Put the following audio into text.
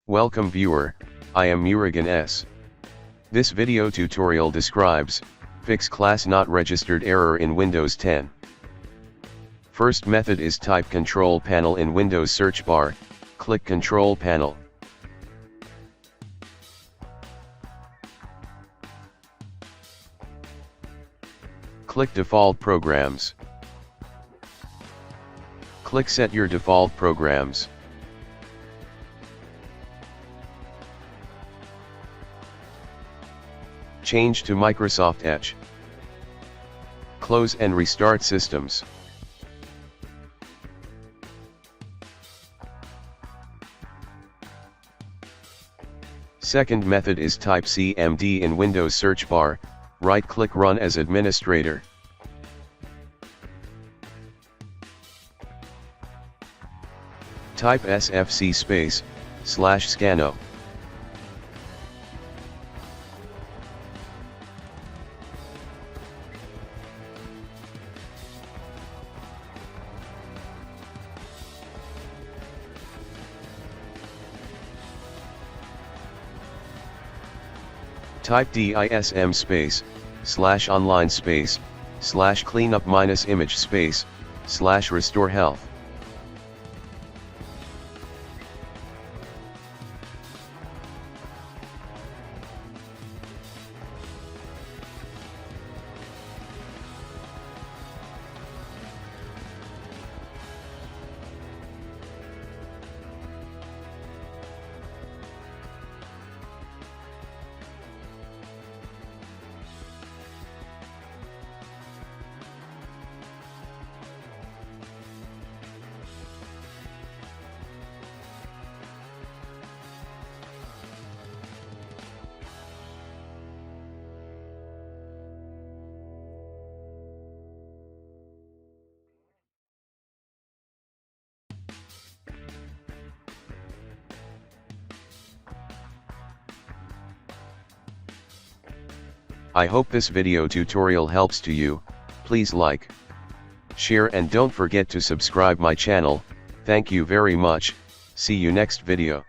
Welcome viewer, I am Murugan S. This video tutorial describes, fix class not registered error in Windows 10. First method is type Control Panel in Windows search bar, click Control Panel. Click Default Programs. Click Set your default programs. Change to Microsoft Edge. Close and restart systems. Second method is type CMD in Windows search bar, right-click Run as administrator. Type sfc /scanno. Type dism /online /cleanup -image /restore health. I hope this video tutorial helps to you. Please like, share and don't forget to subscribe my channel. Thank you very much. See you next video.